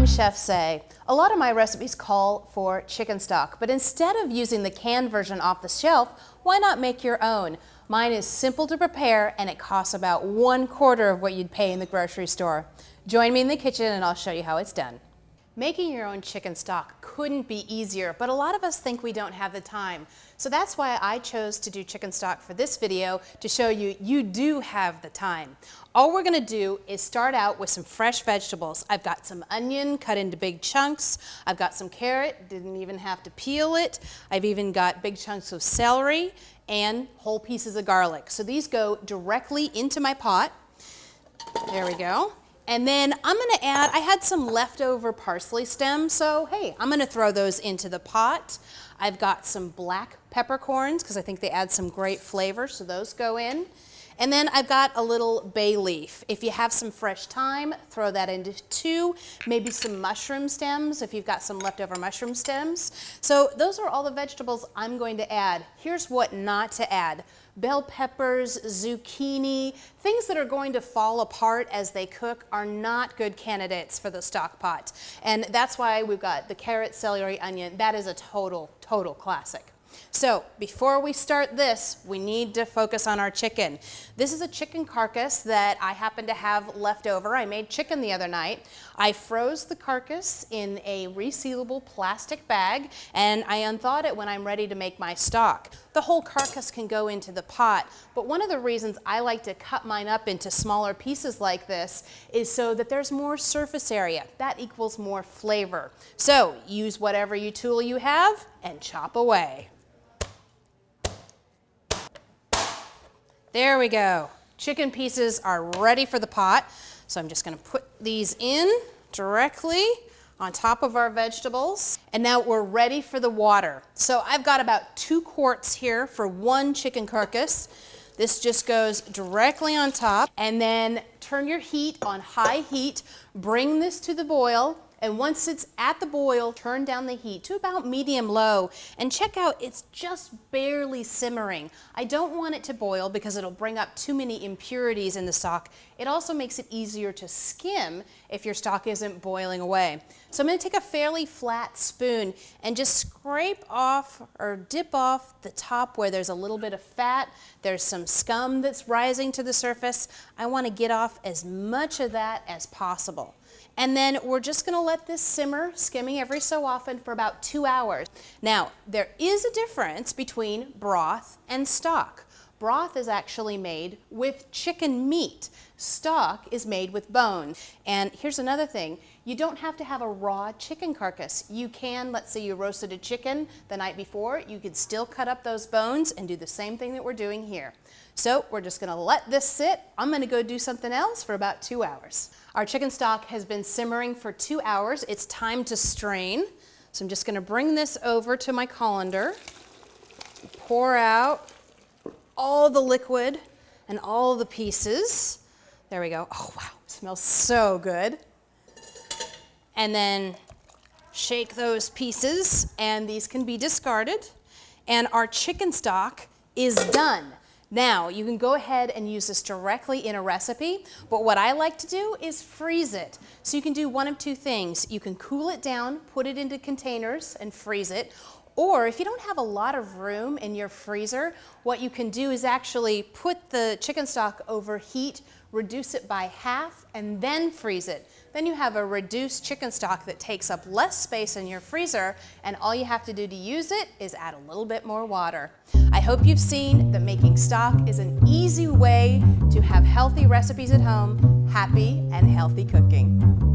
chefs say, a lot of my recipes call for chicken stock, but instead of using the canned version off the shelf, why not make your own? Mine is simple to prepare and it costs about 1/4 of what you'd pay in the grocery store. Join me in the kitchen and I'll show you how it's done. Making your own chicken stock couldn't be easier, but a lot of us think we don't have the time. So that's why I chose to do chicken stock for this video, to show you you do have the time. All we're gonna do is start out with some fresh vegetables. I've got some onion cut into big chunks. I've got some carrot, didn't even have to peel it. I've even got big chunks of celery and whole pieces of garlic. So these go directly into my pot. There we go. And then I'm gonna add, I had some leftover parsley stems, so hey, I'm gonna throw those into the pot. I've got some black peppercorns, because I think they add some great flavor, so those go in. And then I've got a little bay leaf. If you have some fresh thyme, throw that into 2. Maybe some mushroom stems, if you've got some leftover mushroom stems. So those are all the vegetables I'm going to add. Here's what not to add. Bell peppers, zucchini, things that are going to fall apart as they cook are not good candidates for the stock pot. And that's why we've got the carrot, celery, onion. That is a total classic. So before we start this, we need to focus on our chicken. This is a chicken carcass that I happen to have left over. I made chicken the other night. I froze the carcass in a resealable plastic bag and I unthawed it when I'm ready to make my stock. The whole carcass can go into the pot, but one of the reasons I like to cut mine up into smaller pieces like this is so that there's more surface area. That equals more flavor. So use whatever tool you have and chop away. There we go. Chicken pieces are ready for the pot. So I'm just gonna put these in directly on top of our vegetables. And now we're ready for the water. So I've got about 2 quarts here for 1 chicken carcass. This just goes directly on top. And then turn your heat on high heat, bring this to the boil. And once it's at the boil, turn down the heat to about medium-low and check out it's just barely simmering. I don't want it to boil because it'll bring up too many impurities in the stock. It also makes it easier to skim if your stock isn't boiling away. So I'm going to take a fairly flat spoon and just scrape off or dip off the top where there's a little bit of fat. There's some scum that's rising to the surface. I want to get off as much of that as possible. And then we're just gonna let this simmer, skimming every so often for about 2 hours. Now, there is a difference between broth and stock. Broth is actually made with chicken meat. Stock is made with bone. And here's another thing, you don't have to have a raw chicken carcass. You can, let's say you roasted a chicken the night before, you could still cut up those bones and do the same thing that we're doing here. So we're just gonna let this sit. I'm gonna go do something else for about 2 hours. Our chicken stock has been simmering for 2 hours. It's time to strain. So I'm just gonna bring this over to my colander, pour out all the liquid and all the pieces. There we go. Oh wow, it smells so good. And then shake those pieces and these can be discarded. And our chicken stock is done. Now, you can go ahead and use this directly in a recipe, but what I like to do is freeze it. So you can do one of 2 things. You can cool it down, put it into containers and freeze it, or if you don't have a lot of room in your freezer, what you can do is actually put the chicken stock over heat, reduce it by half, and then freeze it. Then you have a reduced chicken stock that takes up less space in your freezer, and all you have to do to use it is add a little bit more water. I hope you've seen that making stock is an easy way to have healthy recipes at home, happy and healthy cooking.